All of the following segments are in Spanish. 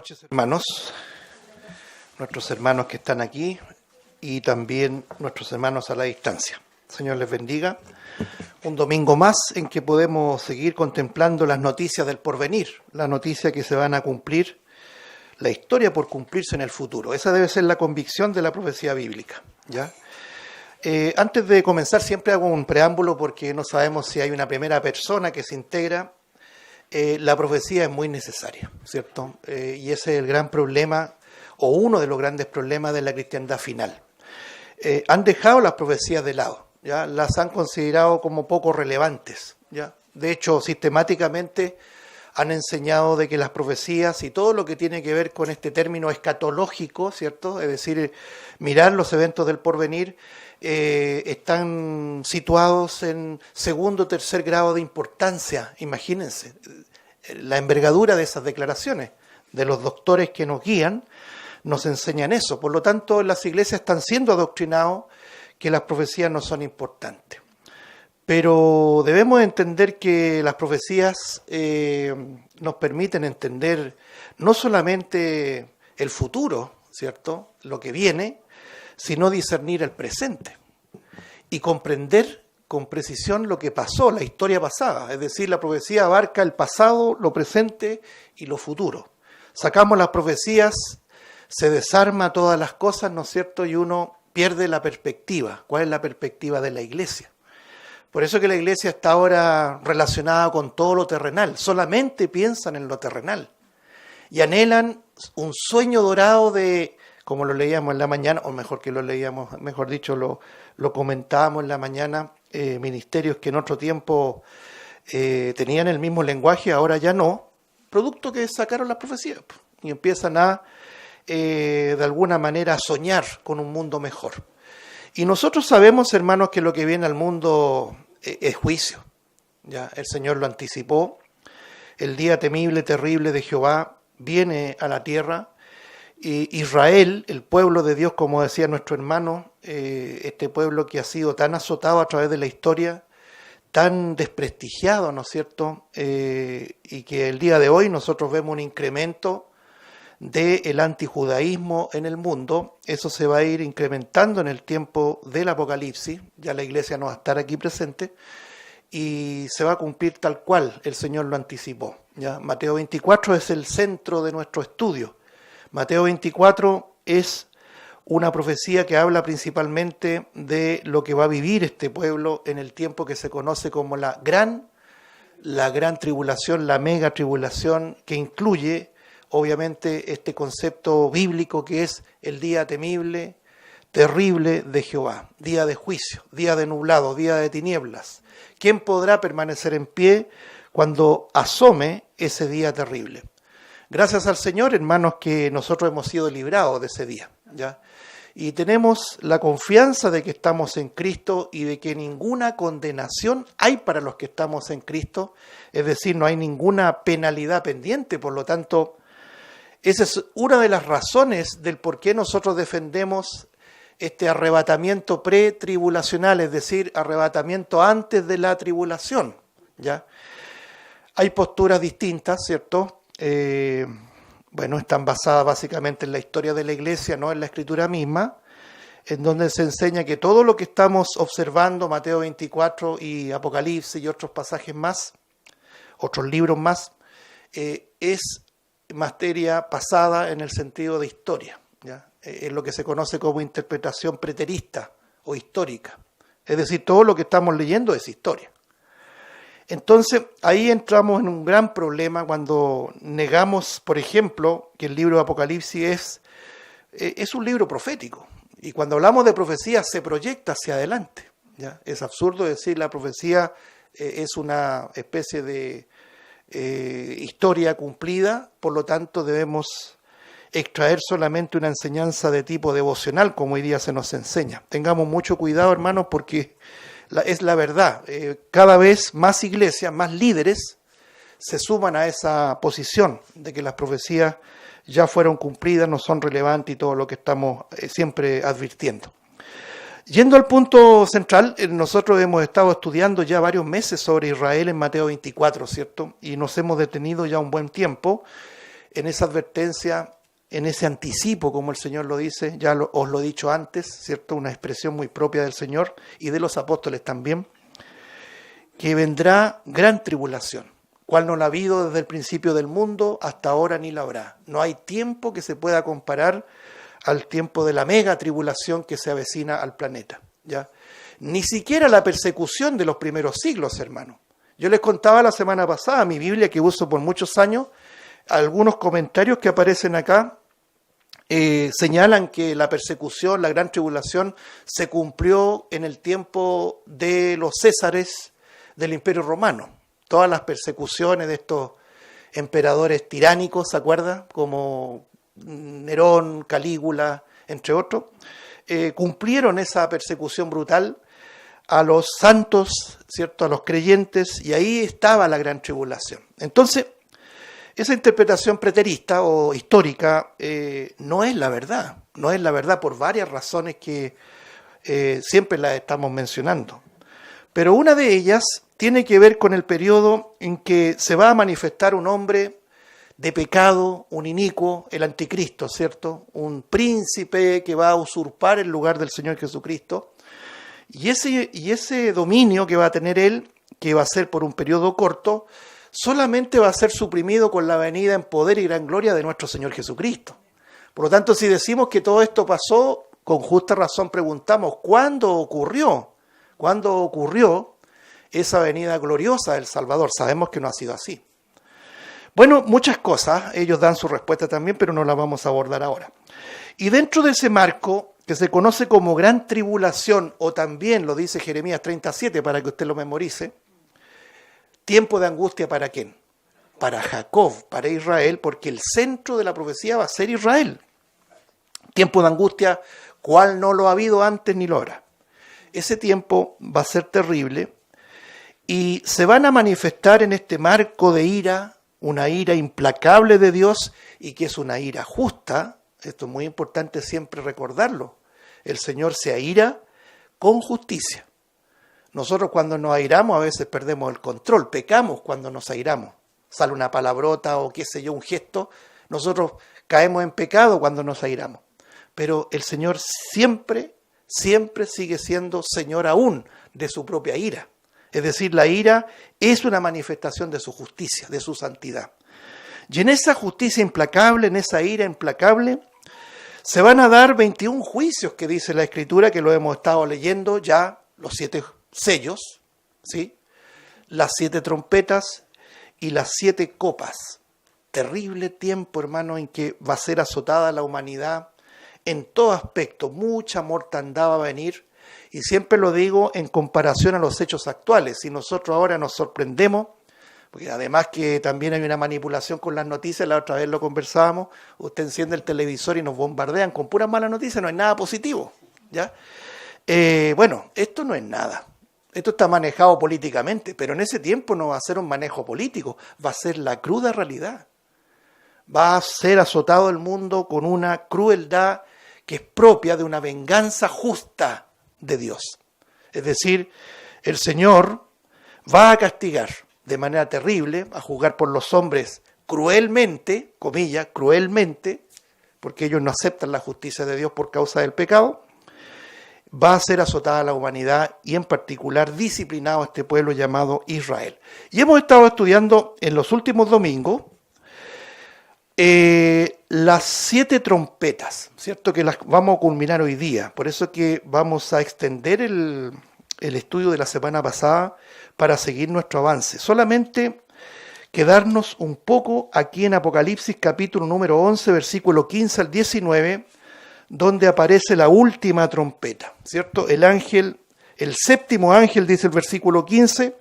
noches, hermanos, nuestros hermanos que están aquí y también nuestros hermanos a la distancia. Señor les bendiga. Un domingo más en que podemos seguir contemplando las noticias del porvenir, las noticias que se van a cumplir, la historia por cumplirse en el futuro. Esa debe ser la convicción de la profecía bíblica, ¿ya? Antes de comenzar siempre hago un preámbulo porque no sabemos si hay una primera persona que se integra. La profecía es muy necesaria, ¿cierto? Y ese es el gran problema, o uno de los grandes problemas de la cristiandad final. Han dejado las profecías de lado, ¿ya? Las han considerado como poco relevantes, ¿ya? De hecho, sistemáticamente han enseñado de que las profecías y todo lo que tiene que ver con este término escatológico, ¿cierto? Es decir, mirar los eventos del porvenir, están situados en segundo o tercer grado de importancia. Imagínense la envergadura de esas declaraciones de los doctores que nos guían, nos enseñan eso. Por lo tanto, las iglesias están siendo adoctrinados que las profecías no son importantes. Pero debemos entender que las profecías nos permiten entender no solamente el futuro, ¿cierto?, lo que viene, sino discernir el presente y comprender con precisión lo que pasó, la historia pasada. Es decir, la profecía abarca el pasado, lo presente y lo futuro. Sacamos las profecías, se desarma todas las cosas, ¿no es cierto?, y uno pierde la perspectiva. ¿Cuál es la perspectiva de la iglesia? Por eso que la iglesia está ahora relacionada con todo lo terrenal, solamente piensan en lo terrenal y anhelan un sueño dorado de, como lo leíamos en la mañana, o mejor que lo leíamos, mejor dicho, lo comentábamos en la mañana, ministerios que en otro tiempo tenían el mismo lenguaje, ahora ya no, producto que sacaron las profecías y empiezan a, de alguna manera, a soñar con un mundo mejor. Y nosotros sabemos, hermanos, que lo que viene al mundo es juicio. Ya el Señor lo anticipó. El día temible, terrible de Jehová viene a la tierra. Y Israel, el pueblo de Dios, como decía nuestro hermano, este pueblo que ha sido tan azotado a través de la historia, tan desprestigiado, ¿no es cierto? Y que el día de hoy nosotros vemos un incremento del antijudaísmo en el mundo. Eso se va a ir incrementando en el tiempo del Apocalipsis, ya la iglesia no va a estar aquí presente, y se va a cumplir tal cual el Señor lo anticipó, ¿ya? Mateo 24 es el centro de nuestro estudio. Mateo 24 es una profecía que habla principalmente de lo que va a vivir este pueblo en el tiempo que se conoce como la gran tribulación, la mega tribulación, que incluye obviamente este concepto bíblico que es el día temible, terrible de Jehová, día de juicio, día de nublado, día de tinieblas. ¿Quién podrá permanecer en pie cuando asome ese día terrible? Gracias al Señor, hermanos, que nosotros hemos sido librados de ese día, ¿ya? Y tenemos la confianza de que estamos en Cristo y de que ninguna condenación hay para los que estamos en Cristo, es decir, no hay ninguna penalidad pendiente. Por lo tanto, esa es una de las razones del por qué nosotros defendemos este arrebatamiento pretribulacional, es decir, arrebatamiento antes de la tribulación, ¿ya? Hay posturas distintas, ¿cierto? Están basadas básicamente en la historia de la iglesia, no en la escritura misma, en donde se enseña que todo lo que estamos observando, Mateo 24 y Apocalipsis y otros pasajes más, otros libros más, es materia pasada en el sentido de historia, ¿ya? Es lo que se conoce como interpretación preterista o histórica. Es decir, todo lo que estamos leyendo es historia. Entonces, ahí entramos en un gran problema cuando negamos, por ejemplo, que el libro de Apocalipsis es un libro profético. Y cuando hablamos de profecía, se proyecta hacia adelante, ¿ya? Es absurdo decir la profecía es una especie de historia cumplida, por lo tanto debemos extraer solamente una enseñanza de tipo devocional, como hoy día se nos enseña. Tengamos mucho cuidado, hermanos, porque es la verdad. Cada vez más iglesias, más líderes se suman a esa posición de que las profecías ya fueron cumplidas, no son relevantes y todo lo que estamos siempre advirtiendo. Yendo al punto central, nosotros hemos estado estudiando ya varios meses sobre Israel en Mateo 24, ¿cierto? Y nos hemos detenido ya un buen tiempo en esa advertencia, en ese anticipo, como el Señor lo dice, os lo he dicho antes, ¿cierto? Una expresión muy propia del Señor y de los apóstoles también, que vendrá gran tribulación, cual no la ha habido desde el principio del mundo hasta ahora ni la habrá. No hay tiempo que se pueda comparar al tiempo de la mega tribulación que se avecina al planeta, ¿ya? Ni siquiera la persecución de los primeros siglos, hermano. Yo les contaba la semana pasada, mi Biblia que uso por muchos años, algunos comentarios que aparecen acá señalan que la persecución, la gran tribulación, se cumplió en el tiempo de los césares del Imperio Romano. Todas las persecuciones de estos emperadores tiránicos, ¿se acuerda? Como Nerón, Calígula, entre otros, cumplieron esa persecución brutal a los santos, ¿cierto? A los creyentes, y ahí estaba la gran tribulación. Entonces, esa interpretación preterista o histórica no es la verdad por varias razones que siempre las estamos mencionando. Pero una de ellas tiene que ver con el periodo en que se va a manifestar un hombre de pecado, un inicuo, el anticristo, ¿cierto? Un príncipe que va a usurpar el lugar del Señor Jesucristo. Y ese dominio que va a tener él, que va a ser por un periodo corto, solamente va a ser suprimido con la venida en poder y gran gloria de nuestro Señor Jesucristo. Por lo tanto, si decimos que todo esto pasó, con justa razón preguntamos, ¿cuándo ocurrió? ¿Cuándo ocurrió esa venida gloriosa del Salvador? Sabemos que no ha sido así. Bueno, muchas cosas, ellos dan su respuesta también, pero no la vamos a abordar ahora. Y dentro de ese marco, que se conoce como gran tribulación, o también lo dice Jeremías 37, para que usted lo memorice, tiempo de angustia ¿para quién? Para Jacob, para Israel, porque el centro de la profecía va a ser Israel. Tiempo de angustia, cual no lo ha habido antes ni lo habrá. Ese tiempo va a ser terrible y se van a manifestar en este marco de ira, una ira implacable de Dios y que es una ira justa. Esto es muy importante siempre recordarlo. El Señor se aira con justicia. Nosotros cuando nos airamos a veces perdemos el control, pecamos cuando nos airamos. Sale una palabrota o qué sé yo, un gesto, nosotros caemos en pecado cuando nos airamos. Pero el Señor siempre sigue siendo Señor aún de su propia ira. Es decir, la ira es una manifestación de su justicia, de su santidad. Y en esa justicia implacable, en esa ira implacable, se van a dar 21 juicios que dice la Escritura, que lo hemos estado leyendo ya, los 7 sellos, ¿sí? Las 7 trompetas y las 7 copas. Terrible tiempo, hermano, en que va a ser azotada la humanidad en todo aspecto. Mucha mortandad va a venir, y siempre lo digo en comparación a los hechos actuales. Si nosotros ahora nos sorprendemos, porque además que también hay una manipulación con las noticias, la otra vez lo conversábamos, usted enciende el televisor y nos bombardean con puras malas noticias, no hay nada positivo, ¿ya? Bueno, esto no es nada. Esto está manejado políticamente, pero en ese tiempo no va a ser un manejo político, va a ser la cruda realidad. Va a ser azotado el mundo con una crueldad que es propia de una venganza justa de Dios. Es decir, el Señor va a castigar de manera terrible, a juzgar por los hombres cruelmente, comillas, cruelmente, porque ellos no aceptan la justicia de Dios por causa del pecado. Va a ser azotada la humanidad y en particular disciplinado este pueblo llamado Israel. Y hemos estado estudiando en los últimos domingos las 7 trompetas, ¿cierto? Que las vamos a culminar hoy día. Por eso que vamos a extender el estudio de la semana pasada para seguir nuestro avance. Solamente quedarnos un poco aquí en Apocalipsis capítulo número 11, versículo 15 al 19, donde aparece la última trompeta, ¿cierto? El ángel, el séptimo ángel, dice el versículo 15,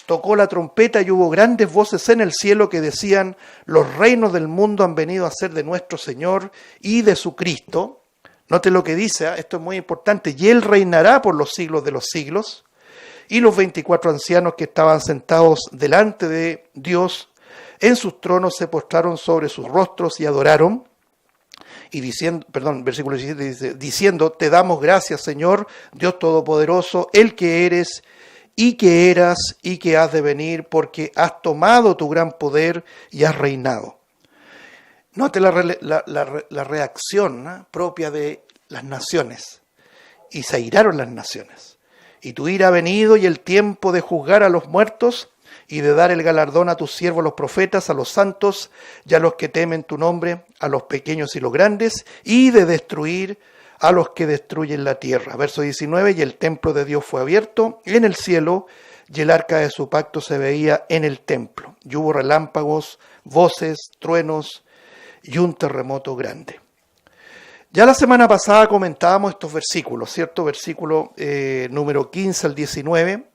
tocó la trompeta y hubo grandes voces en el cielo que decían: los reinos del mundo han venido a ser de nuestro Señor y de su Cristo. Note lo que dice, esto es muy importante, y Él reinará por los siglos de los siglos. Y los 24 ancianos que estaban sentados delante de Dios en sus tronos se postraron sobre sus rostros y adoraron. Y diciendo, versículo 17 dice, diciendo: te damos gracias, Señor, Dios Todopoderoso, el que eres y que eras y que has de venir, porque has tomado tu gran poder y has reinado. Note la reacción, ¿no?, propia de las naciones. Y se airaron las naciones. Y tu ira ha venido y el tiempo de juzgar a los muertos y de dar el galardón a tus siervos los profetas, a los santos y a los que temen tu nombre, a los pequeños y los grandes, y de destruir a los que destruyen la tierra. Verso 19, y el templo de Dios fue abierto en el cielo, y el arca de su pacto se veía en el templo. Y hubo relámpagos, voces, truenos y un terremoto grande. Ya la semana pasada comentábamos estos versículos, ¿cierto? Versículo número 15 al 19,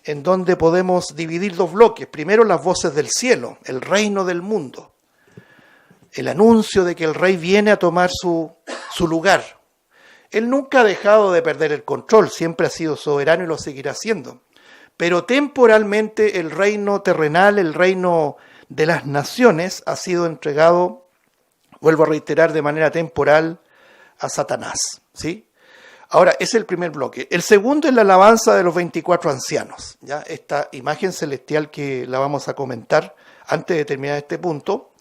en donde podemos dividir dos bloques. Primero, las voces del cielo, el reino del mundo. El anuncio de que el rey viene a tomar su lugar. Él nunca ha dejado de perder el control, siempre ha sido soberano y lo seguirá siendo. Pero temporalmente el reino terrenal, el reino de las naciones, ha sido entregado, vuelvo a reiterar, de manera temporal a Satanás, ¿sí? Ahora, ese es el primer bloque. El segundo es la alabanza de los 24 ancianos, ¿ya? Esta imagen celestial que la vamos a comentar antes de terminar este punto.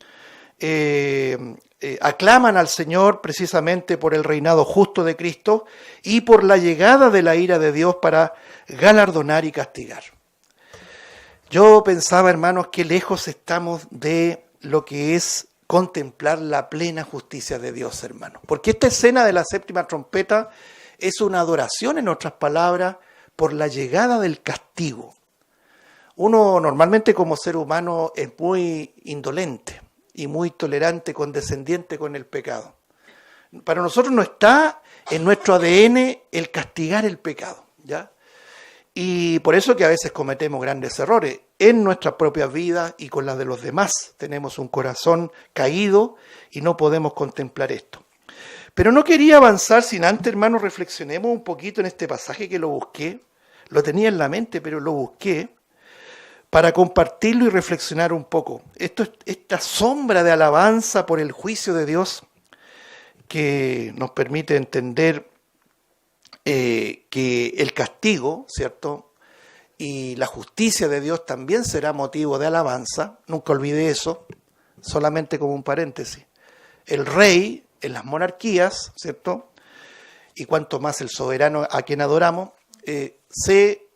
Aclaman al Señor precisamente por el reinado justo de Cristo y por la llegada de la ira de Dios para galardonar y castigar. Yo pensaba, hermanos, qué lejos estamos de lo que es contemplar la plena justicia de Dios, hermanos. Porque esta escena de la séptima trompeta es una adoración, en otras palabras, por la llegada del castigo. Uno normalmente como ser humano es muy indolente y muy tolerante, condescendiente con el pecado. Para nosotros no está en nuestro ADN el castigar el pecado, ¿ya? Y por eso que a veces cometemos grandes errores en nuestras propias vidas y con las de los demás. Tenemos un corazón caído y no podemos contemplar esto. Pero no quería avanzar sin antes, hermanos, reflexionemos un poquito en este pasaje que lo busqué. Lo tenía en la mente, pero lo busqué para compartirlo y reflexionar un poco. Esta sombra de alabanza por el juicio de Dios que nos permite entender que el castigo, ¿cierto?, y la justicia de Dios también será motivo de alabanza. Nunca olvide eso, solamente como un paréntesis. El rey en las monarquías, ¿cierto?, y cuanto más el soberano a quien adoramos, se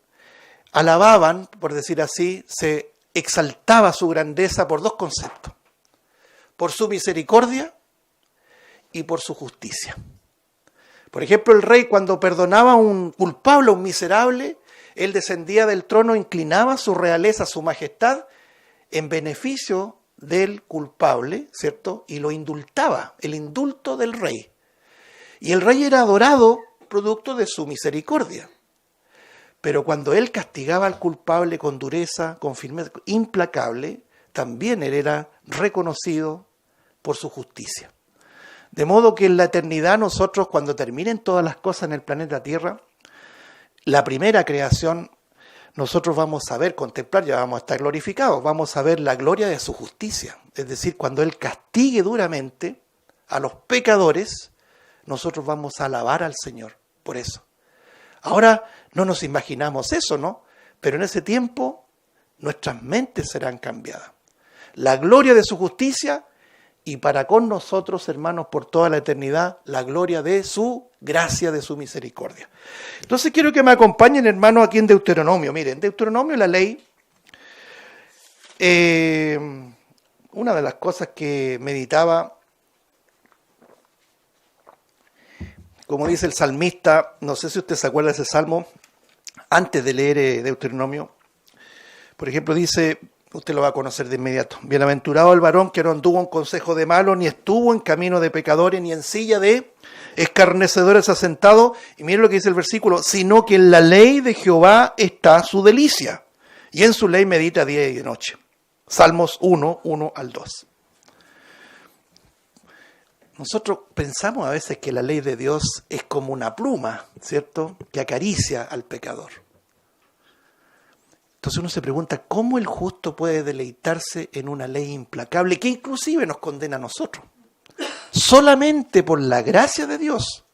alababan, por decir así, se exaltaba su grandeza por dos conceptos: por su misericordia y por su justicia. Por ejemplo, el rey, cuando perdonaba a un culpable, a un miserable, él descendía del trono, inclinaba su realeza, su majestad, en beneficio del culpable, ¿cierto? Y lo indultaba, el indulto del rey. Y el rey era adorado producto de su misericordia. Pero cuando él castigaba al culpable con dureza, con firmeza, implacable, también él era reconocido por su justicia. De modo que en la eternidad nosotros, cuando terminen todas las cosas en el planeta Tierra, la primera creación, nosotros vamos a ver, contemplar, ya vamos a estar glorificados, vamos a ver la gloria de su justicia. Es decir, cuando Él castigue duramente a los pecadores, nosotros vamos a alabar al Señor por eso. Ahora no nos imaginamos eso, ¿no? Pero en ese tiempo nuestras mentes serán cambiadas. La gloria de su justicia y para con nosotros, hermanos, por toda la eternidad, la gloria de su gracia, de su misericordia. Entonces quiero que me acompañen, hermanos, aquí en Deuteronomio. Miren, en Deuteronomio la ley, una de las cosas que meditaba, como dice el salmista, no sé si usted se acuerda de ese salmo, antes de leer Deuteronomio, por ejemplo, dice, usted lo va a conocer de inmediato: bienaventurado el varón que no anduvo en consejo de malos, ni estuvo en camino de pecadores, ni en silla de escarnecedores asentado. Y miren lo que dice el versículo: sino que en la ley de Jehová está su delicia, y en su ley medita día y de noche. Salmos 1, 1 al 2. Nosotros pensamos a veces que la ley de Dios es como una pluma, ¿cierto?, que acaricia al pecador. Entonces uno se pregunta, ¿cómo el justo puede deleitarse en una ley implacable que inclusive nos condena a nosotros? Solamente por la gracia de Dios,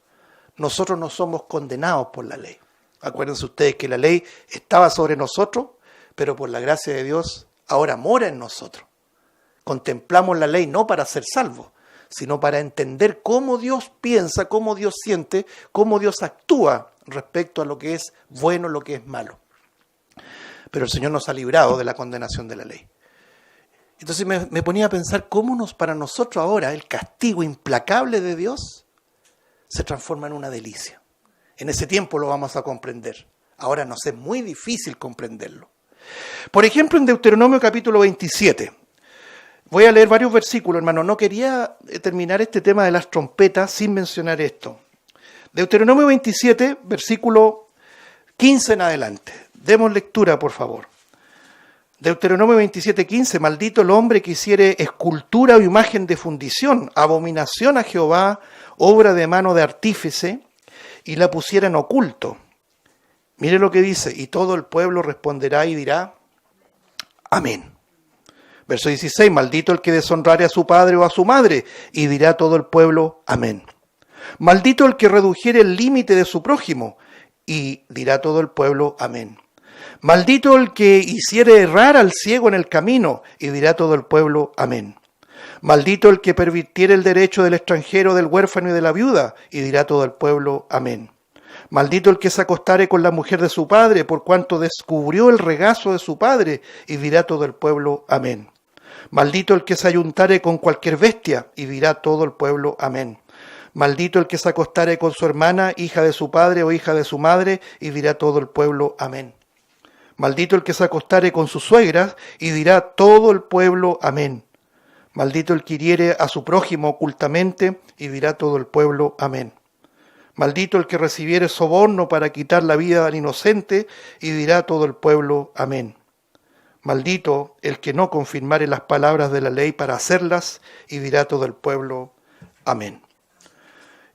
nosotros no somos condenados por la ley. Acuérdense ustedes que la ley estaba sobre nosotros, pero por la gracia de Dios ahora mora en nosotros. Contemplamos la ley no para ser salvos, sino para entender cómo Dios piensa, cómo Dios siente, cómo Dios actúa respecto a lo que es bueno, lo que es malo. Pero el Señor nos ha librado de la condenación de la ley. Entonces me ponía a pensar cómo para nosotros ahora el castigo implacable de Dios se transforma en una delicia. En ese tiempo lo vamos a comprender. Ahora nos es muy difícil comprenderlo. Por ejemplo, en Deuteronomio capítulo 27. Voy a leer varios versículos, hermano. No quería terminar este tema de las trompetas sin mencionar esto. Deuteronomio 27, versículo 15 en adelante. Demos lectura, por favor. Deuteronomio 27, 15. Maldito el hombre que hiciere escultura o imagen de fundición, abominación a Jehová, obra de mano de artífice, y la pusiera en oculto. Mire lo que dice, y todo el pueblo responderá y dirá, amén. Verso 16, maldito el que deshonrare a su padre o a su madre, y dirá todo el pueblo, amén. Maldito el que redujere el límite de su prójimo, y dirá todo el pueblo, amén. Maldito el que hiciere errar al ciego en el camino, y dirá todo el pueblo, amén. Maldito el que pervirtiere el derecho del extranjero, del huérfano y de la viuda, y dirá todo el pueblo, amén. Maldito el que se acostare con la mujer de su padre, por cuanto descubrió el regazo de su padre, y dirá todo el pueblo, amén. Maldito el que se ayuntare con cualquier bestia, y dirá todo el pueblo, amén. Maldito el que se acostare con su hermana, hija de su padre o hija de su madre, y dirá todo el pueblo, amén. Maldito el que se acostare con sus suegras, y dirá todo el pueblo, amén. Maldito el que hiriere a su prójimo ocultamente, y dirá todo el pueblo, amén. Maldito el que recibiere soborno para quitar la vida al inocente, y dirá todo el pueblo, amén. Maldito el que no confirmare las palabras de la ley para hacerlas, y dirá todo el pueblo, amén.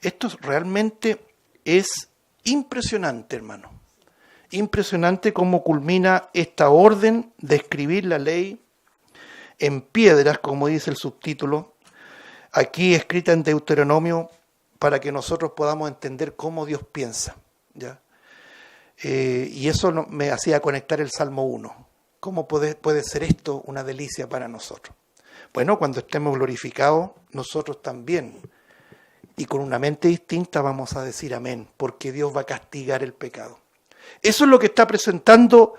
Esto realmente es impresionante, hermano. Impresionante cómo culmina esta orden de escribir la ley en piedras, como dice el subtítulo, aquí escrita en Deuteronomio, para que nosotros podamos entender cómo Dios piensa, ¿ya? Y eso me hacía conectar el Salmo 1. ¿Cómo puede ser esto una delicia para nosotros? Bueno, cuando estemos glorificados, nosotros también, y con una mente distinta, vamos a decir amén, porque Dios va a castigar el pecado. Eso es lo que está presentando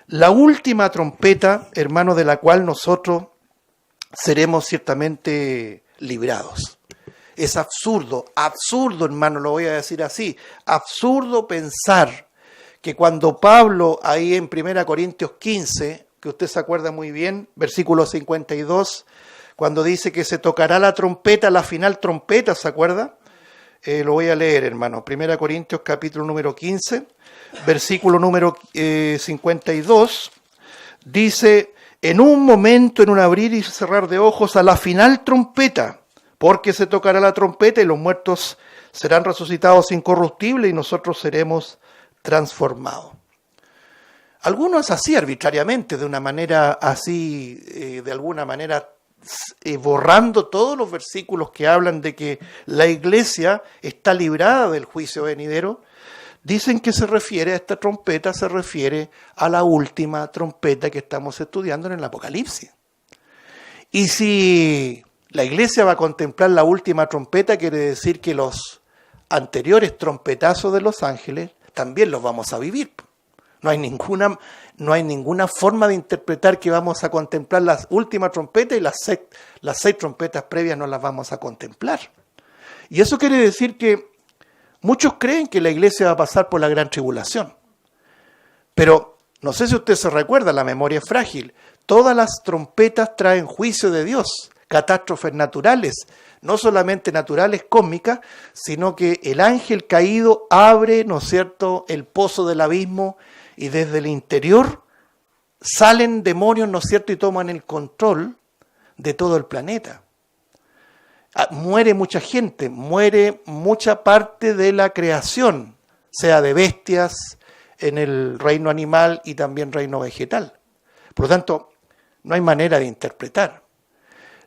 la última trompeta, hermano, de la cual nosotros seremos ciertamente librados. Es absurdo, hermano, lo voy a decir así, absurdo pensar que cuando Pablo, ahí en 1 Corintios 15, que usted se acuerda muy bien, versículo 52, cuando dice que se tocará la trompeta, la final trompeta, ¿se acuerda? Lo voy a leer, hermano. 1 Corintios capítulo número 15, versículo número 52, dice, en un momento, en un abrir y cerrar de ojos, a la final trompeta, porque se tocará la trompeta y los muertos serán resucitados incorruptibles y nosotros seremos transformados. Algunos así arbitrariamente, de una manera así, de alguna manera borrando todos los versículos que hablan de que la iglesia está librada del juicio venidero, dicen que se refiere a esta trompeta, se refiere a la última trompeta que estamos estudiando en el Apocalipsis. Y si la iglesia va a contemplar la última trompeta, quiere decir que los anteriores trompetazos de los ángeles también los vamos a vivir. No hay ninguna forma de interpretar que vamos a contemplar la última trompeta y las seis trompetas previas no las vamos a contemplar. Y eso quiere decir que muchos creen que la iglesia va a pasar por la gran tribulación. Pero no sé si usted se recuerda, la memoria es frágil. Todas las trompetas traen juicio de Dios, catástrofes naturales, no solamente naturales, cósmicas, sino que el ángel caído abre, ¿no es cierto?, el pozo del abismo y desde el interior salen demonios, ¿no es cierto?, y toman el control de todo el planeta. Muere mucha gente, muere mucha parte de la creación, sea de bestias en el reino animal y también reino vegetal. Por lo tanto, no hay manera de interpretar.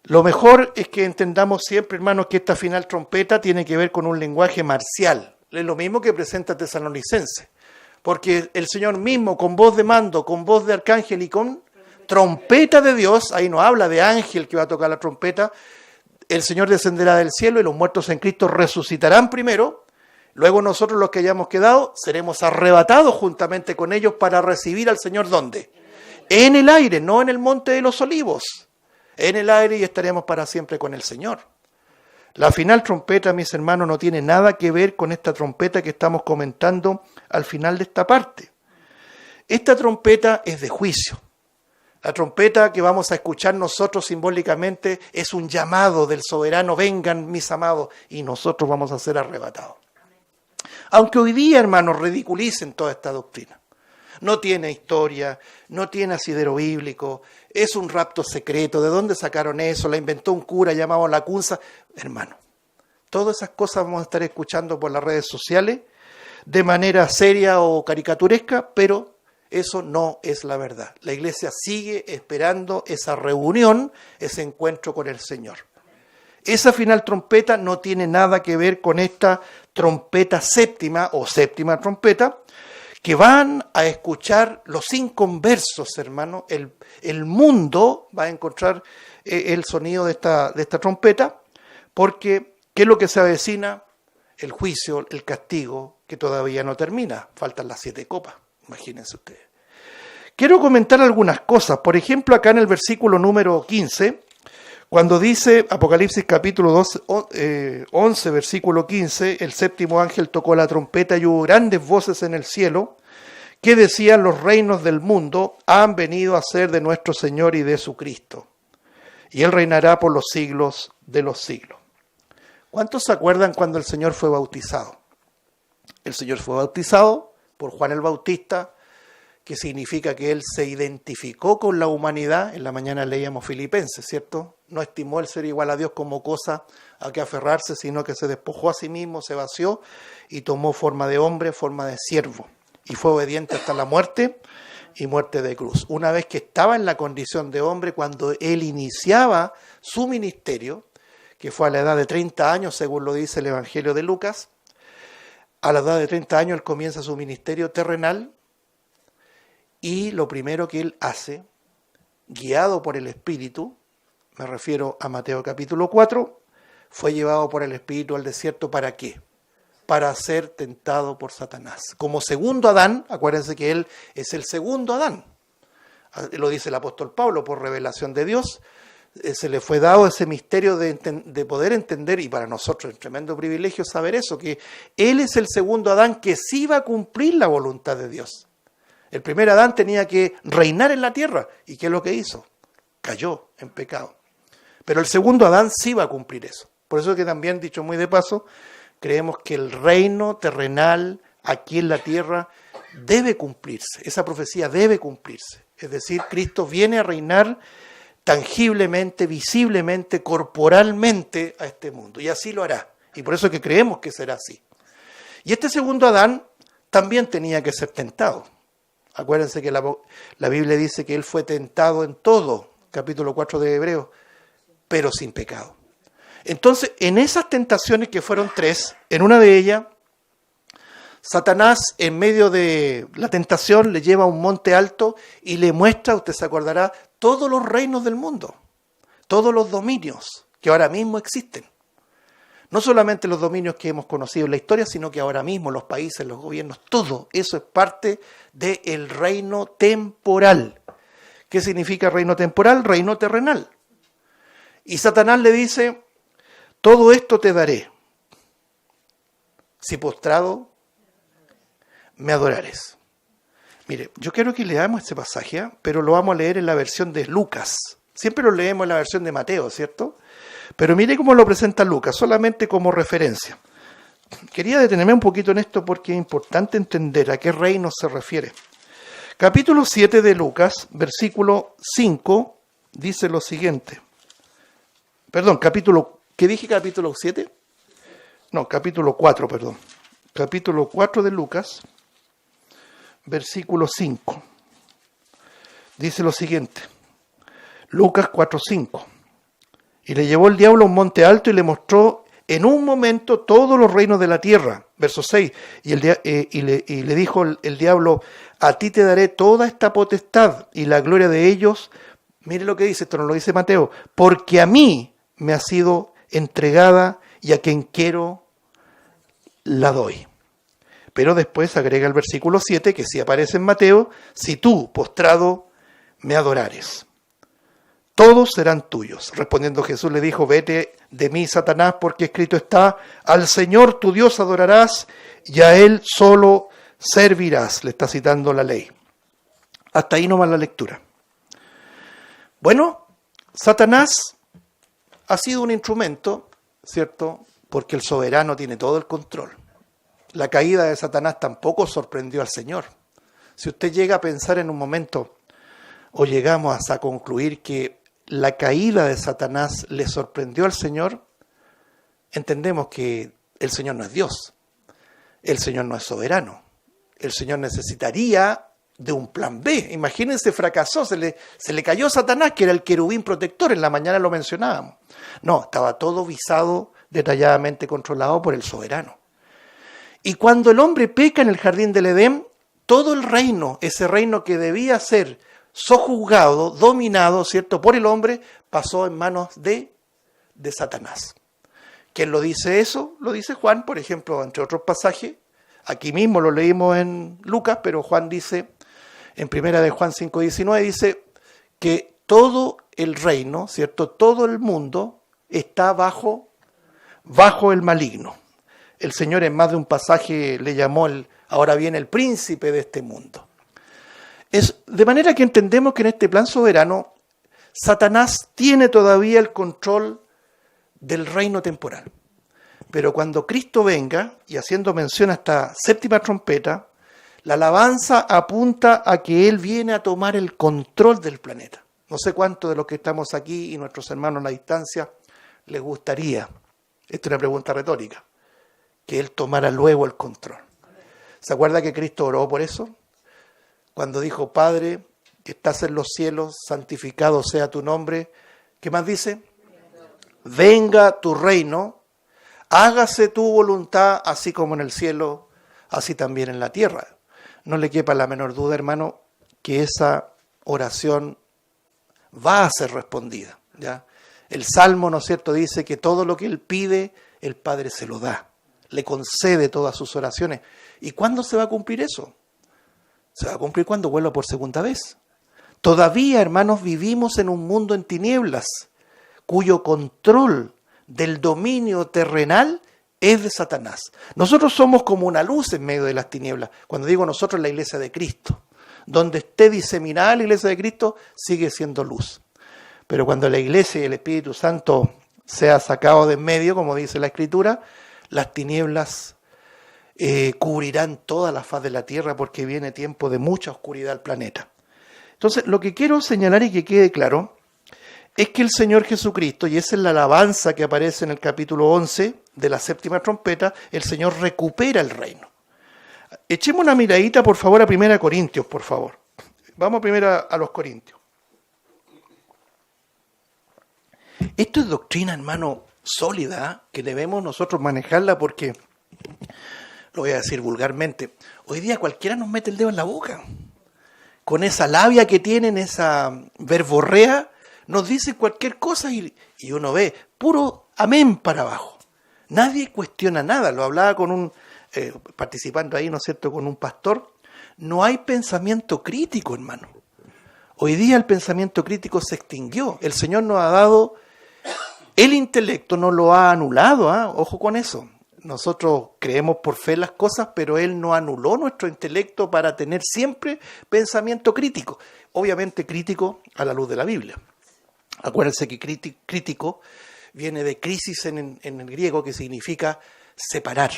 Lo mejor es que entendamos siempre, hermanos, que esta final trompeta tiene que ver con un lenguaje marcial. Es lo mismo que presenta Tesalonicenses. Porque el Señor mismo, con voz de mando, con voz de arcángel y con trompeta de Dios, ahí no habla de ángel que va a tocar la trompeta, el Señor descenderá del cielo y los muertos en Cristo resucitarán primero, luego nosotros los que hayamos quedado seremos arrebatados juntamente con ellos para recibir al Señor, ¿dónde? En el aire, no en el monte de los olivos, en el aire, y estaremos para siempre con el Señor. La final trompeta, mis hermanos, no tiene nada que ver con esta trompeta que estamos comentando al final de esta parte. Esta trompeta es de juicio. La trompeta que vamos a escuchar nosotros simbólicamente es un llamado del soberano: vengan mis amados, y nosotros vamos a ser arrebatados. Aunque hoy día, hermanos, ridiculicen toda esta doctrina. No tiene historia, no tiene asidero bíblico, es un rapto secreto. ¿De dónde sacaron eso? La inventó un cura llamado Lacunza. Hermano, todas esas cosas vamos a estar escuchando por las redes sociales de manera seria o caricaturesca, pero eso no es la verdad. La iglesia sigue esperando esa reunión, ese encuentro con el Señor. Esa final trompeta no tiene nada que ver con esta trompeta séptima o séptima trompeta, que van a escuchar los inconversos, hermano. El mundo va a encontrar el sonido de esta trompeta, porque ¿qué es lo que se avecina? El juicio, el castigo, que todavía no termina. Faltan las 7 copas, imagínense ustedes. Quiero comentar algunas cosas. Por ejemplo, acá en el versículo número 15, cuando dice Apocalipsis capítulo 11, versículo 15, el séptimo ángel tocó la trompeta y hubo grandes voces en el cielo que decían: los reinos del mundo han venido a ser de nuestro Señor y de su Cristo, y Él reinará por los siglos de los siglos. ¿Cuántos se acuerdan cuando el Señor fue bautizado? El Señor fue bautizado por Juan el Bautista, que significa que Él se identificó con la humanidad. En la mañana leíamos Filipenses, ¿cierto? No estimó el ser igual a Dios como cosa a que aferrarse, sino que se despojó a sí mismo, se vació y tomó forma de hombre, forma de siervo. Y fue obediente hasta la muerte y muerte de cruz. Una vez que estaba en la condición de hombre, cuando Él iniciaba su ministerio, que fue a la edad de 30 años, según lo dice el Evangelio de Lucas, a la edad de 30 años Él comienza su ministerio terrenal, y lo primero que Él hace, guiado por el Espíritu, me refiero a Mateo capítulo 4, fue llevado por el Espíritu al desierto. ¿Para qué? Para ser tentado por Satanás. Como segundo Adán, acuérdense que Él es el segundo Adán. Lo dice el apóstol Pablo, por revelación de Dios, se le fue dado ese misterio de poder entender, y para nosotros es un tremendo privilegio saber eso, que Él es el segundo Adán que sí va a cumplir la voluntad de Dios. El primer Adán tenía que reinar en la tierra. ¿Y qué es lo que hizo? Cayó en pecado. Pero el segundo Adán sí va a cumplir eso. Por eso que también, dicho muy de paso, creemos que el reino terrenal aquí en la tierra debe cumplirse. Esa profecía debe cumplirse. Es decir, Cristo viene a reinar tangiblemente, visiblemente, corporalmente a este mundo. Y así lo hará. Y por eso que creemos que será así. Y este segundo Adán también tenía que ser tentado. Acuérdense que la Biblia dice que Él fue tentado en todo, capítulo 4 de Hebreos, pero sin pecado. Entonces, en esas tentaciones, que fueron 3, en una de ellas, Satanás, en medio de la tentación, le lleva a un monte alto y le muestra, usted se acordará, todos los reinos del mundo, todos los dominios que ahora mismo existen. No solamente los dominios que hemos conocido en la historia, sino que ahora mismo los países, los gobiernos, todo eso es parte del reino temporal. ¿Qué significa reino temporal? Reino terrenal. Y Satanás le dice: todo esto te daré, si postrado me adorares. Mire, yo quiero que leamos este pasaje, pero lo vamos a leer en la versión de Lucas. Siempre lo leemos en la versión de Mateo, ¿cierto? Pero mire cómo lo presenta Lucas, solamente como referencia. Quería detenerme un poquito en esto porque es importante entender a qué reino se refiere. Capítulo 7 de Lucas, versículo 5, dice lo siguiente. Perdón, ¿qué dije capítulo 7? No, capítulo 4, perdón. Capítulo 4 de Lucas, versículo 5. Dice lo siguiente. Lucas 4:5. Y le llevó el diablo a un monte alto y le mostró en un momento todos los reinos de la tierra. Verso 6, y le dijo el diablo, a ti te daré toda esta potestad y la gloria de ellos. Mire lo que dice, esto no lo dice Mateo, porque a mí me ha sido entregada y a quien quiero la doy. Pero después agrega el versículo 7, que sí aparece en Mateo, si tú, postrado, me adorares, todos serán tuyos. Respondiendo Jesús le dijo, vete de mí, Satanás, porque escrito está, al Señor tu Dios adorarás y a Él solo servirás. Le está citando la ley. Hasta ahí nomás la lectura. Bueno, Satanás ha sido un instrumento, ¿cierto? Porque el soberano tiene todo el control. La caída de Satanás tampoco sorprendió al Señor. Si usted llega a pensar en un momento, o llegamos a concluir que la caída de Satanás le sorprendió al Señor, entendemos que el Señor no es Dios. El Señor no es soberano. El Señor necesitaría de un plan B. Imagínense, fracasó, se le cayó Satanás, que era el querubín protector, en la mañana lo mencionábamos. No, estaba todo visado, detalladamente controlado por el soberano. Y cuando el hombre peca en el jardín del Edén, todo el reino, ese reino que debía ser sojuzgado, dominado, ¿cierto?, por el hombre, pasó en manos de Satanás. ¿Quién lo dice eso? Lo dice Juan, por ejemplo, entre otros pasajes. Aquí mismo lo leímos en Lucas, pero Juan dice, en primera de Juan 5:19, dice que todo el reino, ¿cierto?, todo el mundo está bajo el maligno. El Señor en más de un pasaje le llamó, ahora viene el príncipe de este mundo. Es de manera que entendemos que en este plan soberano, Satanás tiene todavía el control del reino temporal. Pero cuando Cristo venga, y haciendo mención a esta séptima trompeta, la alabanza apunta a que Él viene a tomar el control del planeta. No sé cuántos de los que estamos aquí y nuestros hermanos a la distancia les gustaría, esta es una pregunta retórica, que Él tomara luego el control. ¿Se acuerda que Cristo oró por eso? Cuando dijo, Padre, que estás en los cielos, santificado sea tu nombre. ¿Qué más dice? Venga tu reino, hágase tu voluntad, así como en el cielo, así también en la tierra. No le quepa la menor duda, hermano, que esa oración va a ser respondida, ¿ya? El Salmo, ¿no es cierto?, dice que todo lo que Él pide, el Padre se lo da. Le concede todas sus oraciones. ¿Y cuándo se va a cumplir eso? Se va a cumplir cuando vuelva por segunda vez. Todavía, hermanos, vivimos en un mundo en tinieblas, cuyo control del dominio terrenal es de Satanás. Nosotros somos como una luz en medio de las tinieblas. Cuando digo nosotros, la iglesia de Cristo. Donde esté diseminada la iglesia de Cristo, sigue siendo luz. Pero cuando la iglesia y el Espíritu Santo sea sacado de en medio, como dice la Escritura, las tinieblas cubrirán toda la faz de la tierra, porque viene tiempo de mucha oscuridad al planeta. Entonces, lo que quiero señalar y que quede claro es que el Señor Jesucristo, y esa es la alabanza que aparece en el capítulo 11 de la séptima trompeta, el Señor recupera el reino. Echemos una miradita, por favor, a 1 Corintios, por favor. Vamos primero a los Corintios. Esto es doctrina, hermano, sólida, que debemos nosotros manejarla porque, lo voy a decir vulgarmente, hoy día cualquiera nos mete el dedo en la boca. Con esa labia que tienen, esa verborrea, nos dicen cualquier cosa y uno ve puro amén para abajo. Nadie cuestiona nada. Lo hablaba con un, participando ahí, ¿no es cierto?, con un pastor. No hay pensamiento crítico, hermano. Hoy día el pensamiento crítico se extinguió. El Señor nos ha dado el intelecto, no lo ha anulado, ojo con eso. Nosotros creemos por fe las cosas, pero Él no anuló nuestro intelecto para tener siempre pensamiento crítico. Obviamente crítico a la luz de la Biblia. Acuérdense que crítico viene de crisis en el griego, que significa separar.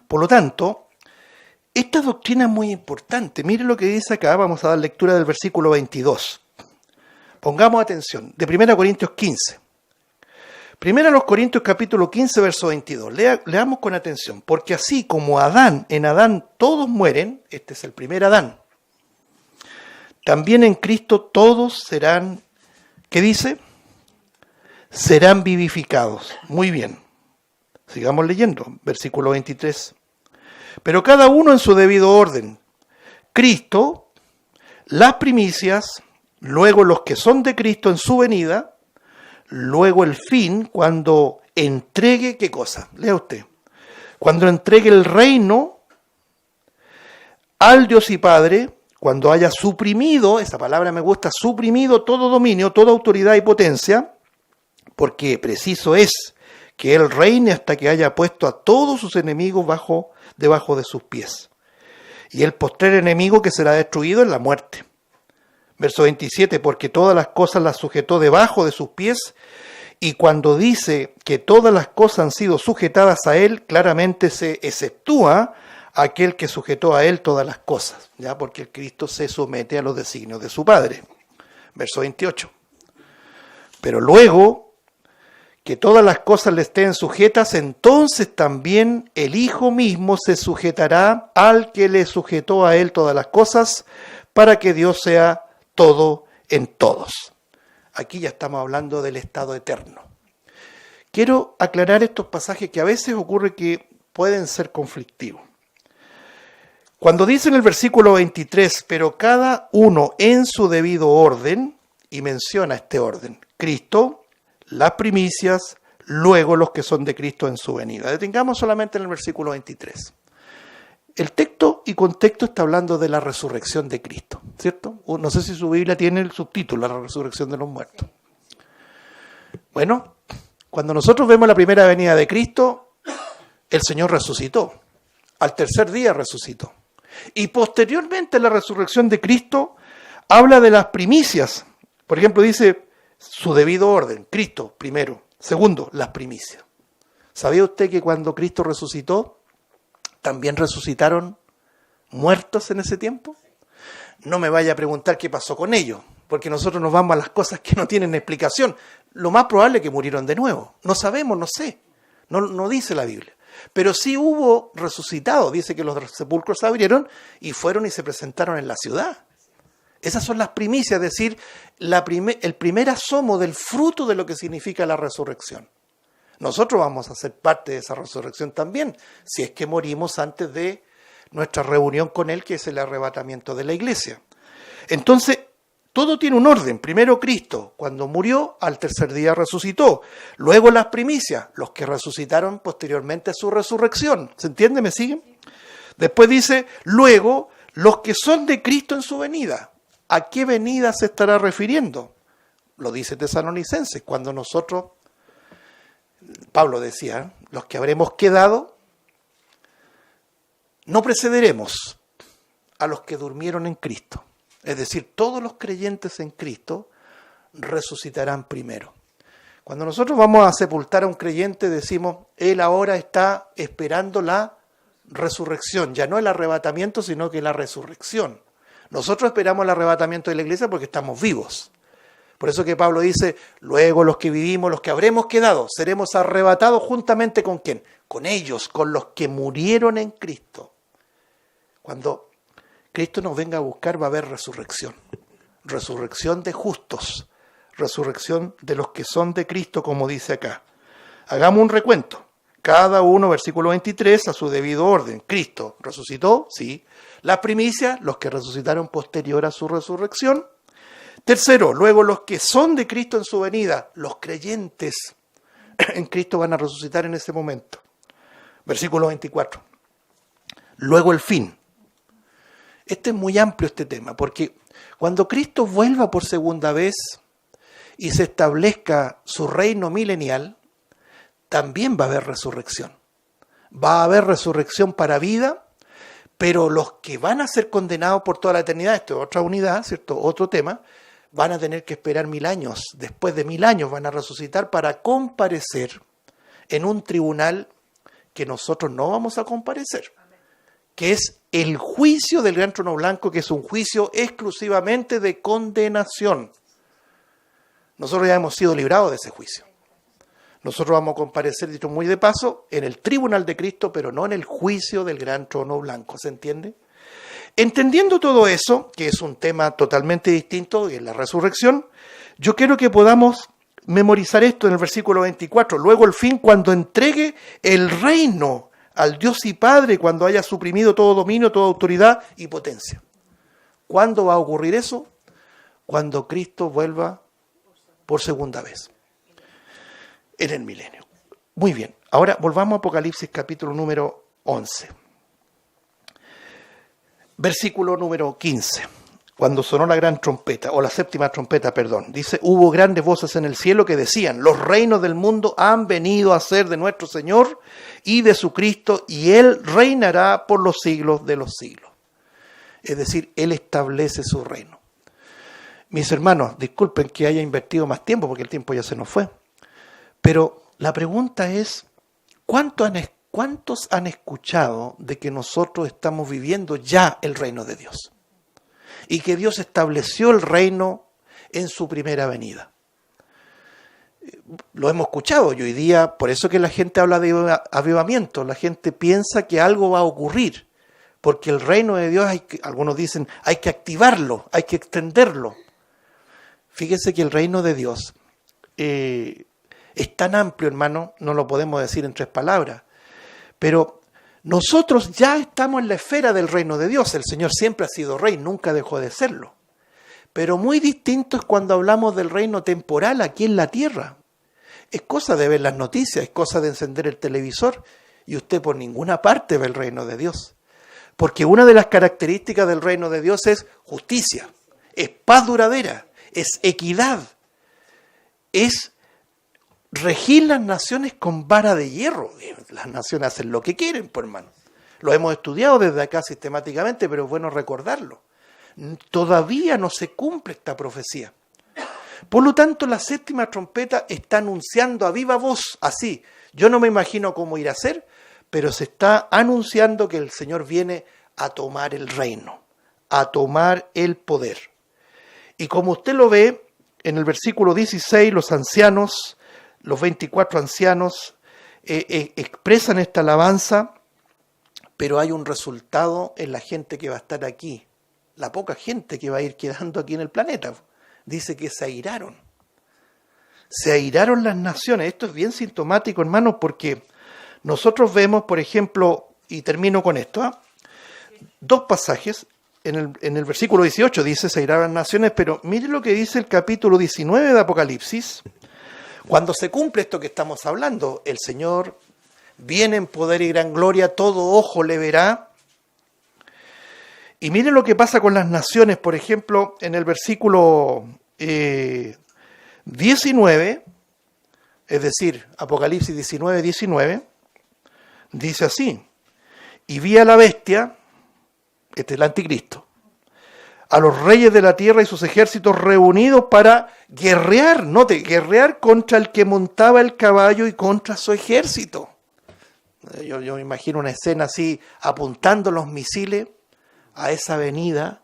Por lo tanto, esta doctrina es muy importante. Mire lo que dice acá, vamos a dar lectura del versículo 22. Pongamos atención, de 1 Corintios 15. 1 Corintios capítulo 15, verso 22. Leamos con atención. Porque así como en Adán todos mueren, este es el primer Adán, también en Cristo todos serán, ¿qué dice? Serán vivificados. Muy bien. Sigamos leyendo, versículo 23. Pero cada uno en su debido orden. Cristo, las primicias, luego los que son de Cristo en su venida, luego el fin, cuando entregue, ¿qué cosa? Lea usted. Cuando entregue el reino al Dios y Padre, cuando haya suprimido, esa palabra me gusta, suprimido todo dominio, toda autoridad y potencia, porque preciso es que Él reine hasta que haya puesto a todos sus enemigos debajo de sus pies. Y el postrer enemigo que será destruido es la muerte. Verso 27, porque todas las cosas las sujetó debajo de sus pies, y cuando dice que todas las cosas han sido sujetadas a Él, claramente se exceptúa aquel que sujetó a Él todas las cosas, ya porque el Cristo se somete a los designios de su Padre. Verso 28. Pero luego que todas las cosas le estén sujetas, entonces también el Hijo mismo se sujetará al que le sujetó a Él todas las cosas, para que Dios sea todo en todos. Aquí ya estamos hablando del estado eterno. Quiero aclarar estos pasajes que a veces ocurre que pueden ser conflictivos. Cuando dice en el versículo 23, pero cada uno en su debido orden, y menciona este orden, Cristo, las primicias, luego los que son de Cristo en su venida. Detengamos solamente en el versículo 23. El texto y contexto está hablando de la resurrección de Cristo, ¿cierto? No sé si su Biblia tiene el subtítulo, la resurrección de los muertos. Bueno, cuando nosotros vemos la primera venida de Cristo, el Señor resucitó. Al tercer día resucitó. Y posteriormente la resurrección de Cristo habla de las primicias. Por ejemplo, dice su debido orden, Cristo primero. Segundo, las primicias. ¿Sabía usted que cuando Cristo resucitó, también resucitaron muertos en ese tiempo? No me vaya a preguntar qué pasó con ellos, porque nosotros nos vamos a las cosas que no tienen explicación. Lo más probable es que murieron de nuevo. No sabemos, no sé. No dice la Biblia. Pero sí hubo resucitados. Dice que los sepulcros se abrieron y fueron y se presentaron en la ciudad. Esas son las primicias, es decir, el primer asomo del fruto de lo que significa la resurrección. Nosotros vamos a ser parte de esa resurrección también, si es que morimos antes de nuestra reunión con Él, que es el arrebatamiento de la iglesia. Entonces, todo tiene un orden. Primero Cristo, cuando murió, al tercer día resucitó. Luego las primicias, los que resucitaron posteriormente a su resurrección. ¿Se entiende? ¿Me siguen? Después dice, luego, los que son de Cristo en su venida. ¿A qué venida se estará refiriendo? Lo dice Tesalonicenses, cuando nosotros, Pablo decía, los que habremos quedado, no precederemos a los que durmieron en Cristo. Es decir, todos los creyentes en Cristo resucitarán primero. Cuando nosotros vamos a sepultar a un creyente, decimos, él ahora está esperando la resurrección. Ya no el arrebatamiento, sino que la resurrección. Nosotros esperamos el arrebatamiento de la iglesia porque estamos vivos. Por eso que Pablo dice, luego los que vivimos, los que habremos quedado, seremos arrebatados juntamente con ¿quién? Con ellos, con los que murieron en Cristo. Cuando Cristo nos venga a buscar va a haber resurrección. Resurrección de justos. Resurrección de los que son de Cristo, como dice acá. Hagamos un recuento. Cada uno, versículo 23, a su debido orden. Cristo resucitó, sí. Las primicias, los que resucitaron posterior a su resurrección. Tercero, luego los que son de Cristo en su venida, los creyentes en Cristo van a resucitar en ese momento. Versículo 24. Luego el fin. Este es muy amplio este tema, porque cuando Cristo vuelva por segunda vez y se establezca su reino milenial, también va a haber resurrección. Va a haber resurrección para vida, pero los que van a ser condenados por toda la eternidad, esto es otra unidad, ¿cierto? Otro tema, van a tener que esperar 1000 años. Después de 1000 años van a resucitar para comparecer en un tribunal que nosotros no vamos a comparecer, que es el juicio del gran trono blanco, que es un juicio exclusivamente de condenación. Nosotros ya hemos sido librados de ese juicio. Nosotros vamos a comparecer, dicho muy de paso, en el tribunal de Cristo, pero no en el juicio del gran trono blanco, ¿se entiende? Entendiendo todo eso, que es un tema totalmente distinto en la resurrección, yo quiero que podamos memorizar esto en el versículo 24. Luego el fin, cuando entregue el reino al Dios y Padre, cuando haya suprimido todo dominio, toda autoridad y potencia. ¿Cuándo va a ocurrir eso? Cuando Cristo vuelva por segunda vez, en el milenio. Muy bien, ahora volvamos a Apocalipsis capítulo número 11. Versículo número 15. Cuando sonó la gran trompeta, o la séptima trompeta, perdón, dice, hubo grandes voces en el cielo que decían, los reinos del mundo han venido a ser de nuestro Señor y de su Cristo, y Él reinará por los siglos de los siglos. Es decir, Él establece su reino. Mis hermanos, disculpen que haya invertido más tiempo, porque el tiempo ya se nos fue, pero la pregunta es, ¿cuántos han escuchado de que nosotros estamos viviendo ya el reino de Dios? Y que Dios estableció el reino en su primera venida. Lo hemos escuchado y hoy día, por eso que la gente habla de avivamiento, la gente piensa que algo va a ocurrir, porque el reino de Dios, algunos dicen, hay que activarlo, hay que extenderlo. Fíjense que el reino de Dios es tan amplio, hermano, no lo podemos decir en 3 palabras, pero nosotros ya estamos en la esfera del reino de Dios. El Señor siempre ha sido rey, nunca dejó de serlo. Pero muy distinto es cuando hablamos del reino temporal aquí en la tierra. Es cosa de ver las noticias, es cosa de encender el televisor y usted por ninguna parte ve el reino de Dios. Porque una de las características del reino de Dios es justicia, es paz duradera, es equidad, es regir las naciones con vara de hierro. Las naciones hacen lo que quieren, pues hermano. Lo hemos estudiado desde acá sistemáticamente, pero es bueno recordarlo. Todavía no se cumple esta profecía. Por lo tanto, la séptima trompeta está anunciando a viva voz, así. Yo no me imagino cómo irá a ser, pero se está anunciando que el Señor viene a tomar el reino, a tomar el poder. Y como usted lo ve, en el versículo 16, los ancianos, los 24 ancianos expresan esta alabanza, pero hay un resultado en la gente que va a estar aquí, la poca gente que va a ir quedando aquí en el planeta. Dice que se airaron las naciones. Esto es bien sintomático, hermanos, porque nosotros vemos, por ejemplo, y termino con esto, 2 pasajes. En el versículo 18 dice, se airaron las naciones, pero mire lo que dice el capítulo 19 de Apocalipsis. Cuando se cumple esto que estamos hablando, el Señor viene en poder y gran gloria, todo ojo le verá. Y miren lo que pasa con las naciones, por ejemplo, en el versículo 19, es decir, Apocalipsis 19, dice así, y vi a la bestia, este es el anticristo, a los reyes de la tierra y sus ejércitos reunidos para guerrear, guerrear contra el que montaba el caballo y contra su ejército. Yo me imagino una escena así, apuntando los misiles a esa venida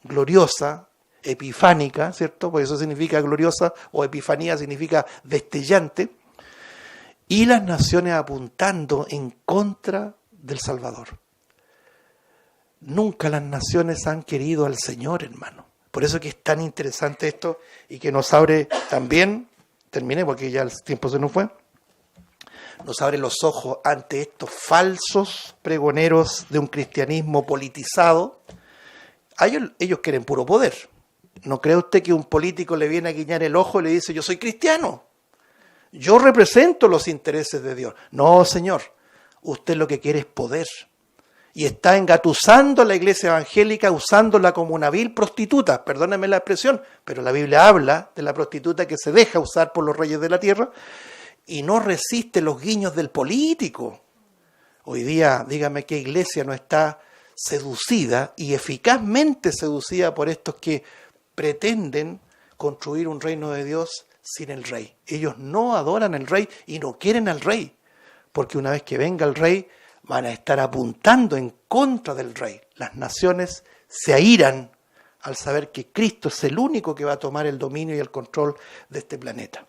gloriosa, epifánica, ¿cierto? Porque eso significa gloriosa, o epifanía significa destellante, y las naciones apuntando en contra del Salvador. Nunca las naciones han querido al Señor, hermano. Por eso que es tan interesante esto y que nos abre también, terminé porque ya el tiempo se nos fue, nos abre los ojos ante estos falsos pregoneros de un cristianismo politizado. Ellos quieren puro poder. ¿No cree usted que un político le viene a guiñar el ojo y le dice, yo soy cristiano, yo represento los intereses de Dios? No, señor, usted lo que quiere es poder. Y está engatusando a la iglesia evangélica, usándola como una vil prostituta, perdónenme la expresión, pero la Biblia habla de la prostituta que se deja usar por los reyes de la tierra y no resiste los guiños del político. Hoy día, dígame qué iglesia no está seducida y eficazmente seducida por estos que pretenden construir un reino de Dios sin el rey. Ellos no adoran al rey y no quieren al rey, porque una vez que venga el rey, van a estar apuntando en contra del rey. Las naciones se airan al saber que Cristo es el único que va a tomar el dominio y el control de este planeta.